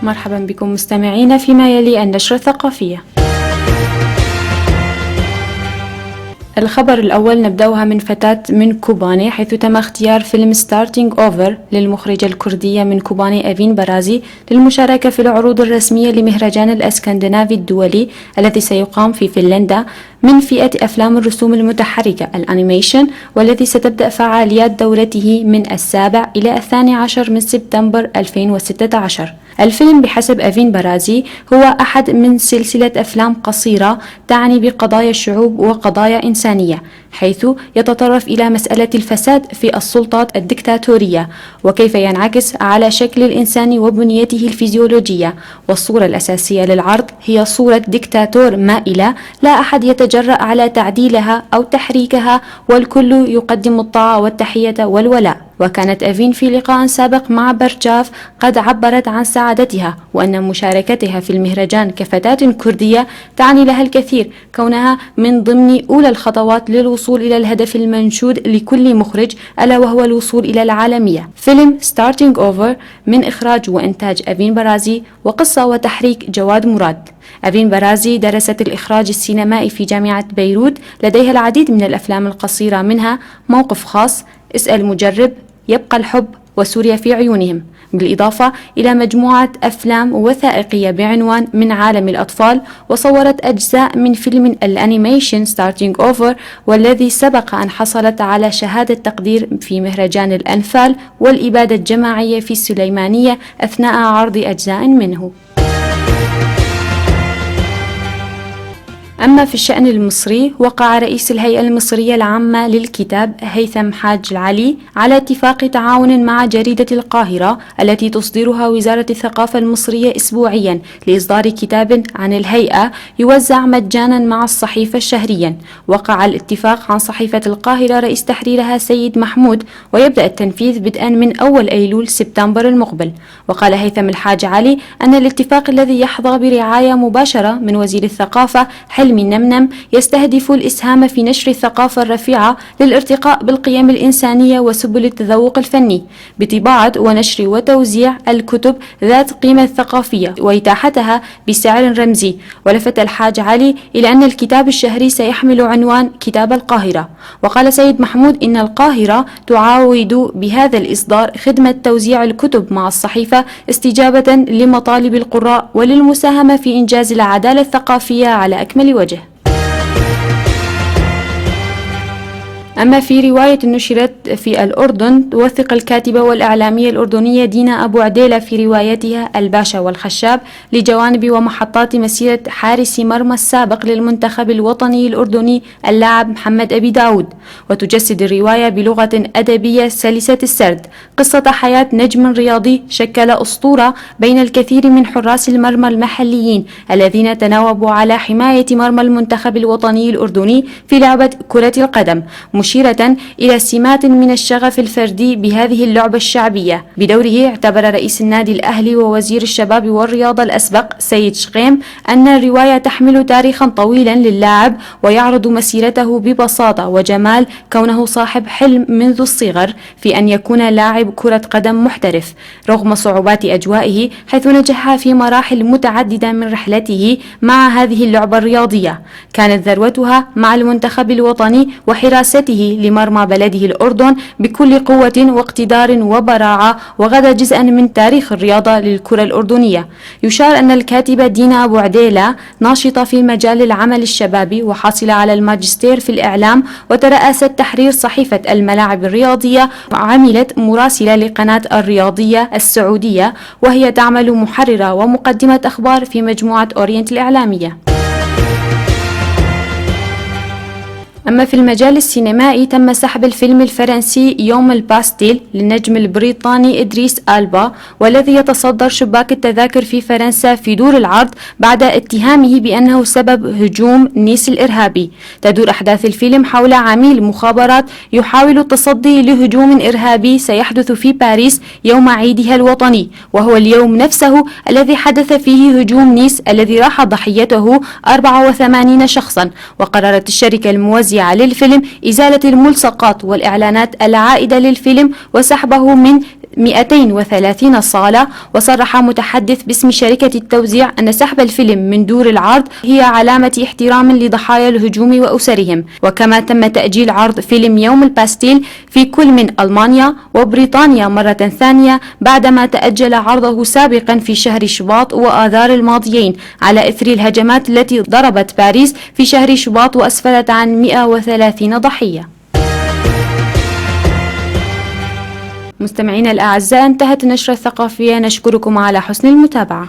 مرحبا بكم مستمعين فيما يلي النشرة الثقافية. الخبر الأول نبدأها من فتاة من كوباني، حيث تم اختيار فيلم ستارتينج أوفر للمخرجة الكردية من كوباني أفين برازي للمشاركة في العروض الرسمية لمهرجان الأسكندنافي الدولي الذي سيقام في فنلندا من فئة أفلام الرسوم المتحركة الأنيميشن، والذي ستبدأ فعاليات دورته من 7 إلى 12 من سبتمبر 2016. الفيلم بحسب أفين برازي هو أحد من سلسلة أفلام قصيرة تعني بقضايا الشعوب وقضايا إنسانية، حيث يتطرق إلى مسألة الفساد في السلطات الدكتاتورية وكيف ينعكس على شكل الإنسان وبنيته الفيزيولوجية. والصورة الأساسية للعرض هي صورة دكتاتور مائلة لا أحد يتجرأ على تعديلها أو تحريكها، والكل يقدم الطاعة والتحية والولاء. وكانت أفين في لقاء سابق مع برجاف قد عبرت عن سعادتها وأن مشاركتها في المهرجان كفتاة كردية تعني لها الكثير، كونها من ضمن أولى الخطوات للوصول إلى الهدف المنشود لكل مخرج، ألا وهو الوصول إلى العالمية. فيلم ستارتينج أوفر من إخراج وإنتاج أفين برازي وقصة وتحريك جواد مراد. أفين برازي درست الإخراج السينمائي في جامعة بيروت، لديها العديد من الأفلام القصيرة منها موقف خاص، اسأل مجرب، يبقى الحب، وسوريا في عيونهم، بالإضافة إلى مجموعة أفلام وثائقية بعنوان من عالم الأطفال. وصورت أجزاء من فيلم الأنيميشن ستارتينج أوفر، والذي سبق أن حصلت على شهادة تقدير في مهرجان الأنفال والإبادة الجماعية في السليمانية أثناء عرض أجزاء منه. أما في الشأن المصري، وقع رئيس الهيئة المصرية العامة للكتاب هيثم حاج العلي على اتفاق تعاون مع جريدة القاهرة التي تصدرها وزارة الثقافة المصرية أسبوعيا لإصدار كتاب عن الهيئة يوزع مجانا مع الصحيفة شهريا. وقع الاتفاق عن صحيفة القاهرة رئيس تحريرها سيد محمود، ويبدأ التنفيذ بدءا من أول أيلول سبتمبر المقبل. وقال هيثم الحاج علي أن الاتفاق الذي يحظى برعاية مباشرة من وزير الثقافة حلمي نمنم يستهدف الإسهام في نشر الثقافة الرفيعة للارتقاء بالقيم الإنسانية وسبل التذوق الفني بطباعة ونشر وتوزيع الكتب ذات قيمة ثقافية وإتاحتها بسعر رمزي. ولفت الحاج علي إلى أن الكتاب الشهري سيحمل عنوان كتاب القاهرة. وقال سيد محمود إن القاهرة تعاود بهذا الإصدار خدمة توزيع الكتب مع الصحيفة استجابة لمطالب القراء وللمساهمة في إنجاز العدالة الثقافية على أكمل وجه. أما في رواية نشرت في الأردن، توثق الكاتبة والإعلامية الأردنية دينا أبو عديلة في روايتها الباشا والخشاب لجوانب ومحطات مسيرة حارس مرمى السابق للمنتخب الوطني الأردني اللاعب محمد أبي داود. وتجسد الرواية بلغة أدبية سلسة السرد قصة حياة نجم رياضي شكل أسطورة بين الكثير من حراس المرمى المحليين الذين تناوبوا على حماية مرمى المنتخب الوطني الأردني في لعبة كرة القدم، مشيرة إلى سمات من الشغف الفردي بهذه اللعبة الشعبية. بدوره اعتبر رئيس النادي الأهلي ووزير الشباب والرياضة الأسبق سيد شقيم أن الرواية تحمل تاريخا طويلا للاعب، ويعرض مسيرته ببساطة وجمال، كونه صاحب حلم منذ الصغر في أن يكون لاعب كرة قدم محترف رغم صعوبات أجوائه، حيث نجح في مراحل متعددة من رحلته مع هذه اللعبة الرياضية. كانت ذروتها مع المنتخب الوطني وحراسته لمرمى بلده الأردن بكل قوة واقتدار وبراعة، وغدا جزءا من تاريخ الرياضة للكرة الأردنية. يشار أن الكاتبة دينا أبو عديلة ناشطة في مجال العمل الشبابي وحاصلة على الماجستير في الإعلام، وترأست تحرير صحيفة الملاعب الرياضية، وعملت مراسلة لقناة الرياضية السعودية، وهي تعمل محررة ومقدمة أخبار في مجموعة أورينت الإعلامية. أما في المجال السينمائي، تم سحب الفيلم الفرنسي يوم الباستيل للنجم البريطاني إدريس ألبا، والذي يتصدر شباك التذاكر في فرنسا في دور العرض بعد اتهامه بأنه سبب هجوم نيس الإرهابي. تدور أحداث الفيلم حول عميل مخابرات يحاول التصدي لهجوم إرهابي سيحدث في باريس يوم عيدها الوطني، وهو اليوم نفسه الذي حدث فيه هجوم نيس الذي راح ضحيته 84 شخصا. وقررت الشركة الموزعة للفيلم إزالة الملصقات والإعلانات العائدة للفيلم وسحبه من 230 صالة. وصرح متحدث باسم شركة التوزيع أن سحب الفيلم من دور العرض هي علامة احترام لضحايا الهجوم وأسرهم. وكما تم تأجيل عرض فيلم يوم الباستيل في كل من ألمانيا وبريطانيا مرة ثانية بعدما تأجل عرضه سابقا في شهر شباط وآذار الماضيين على إثر الهجمات التي ضربت باريس في شهر شباط وأسفرت عن 130 ضحية. مستمعينا الأعزاء، انتهت النشرة الثقافية، نشكركم على حسن المتابعة.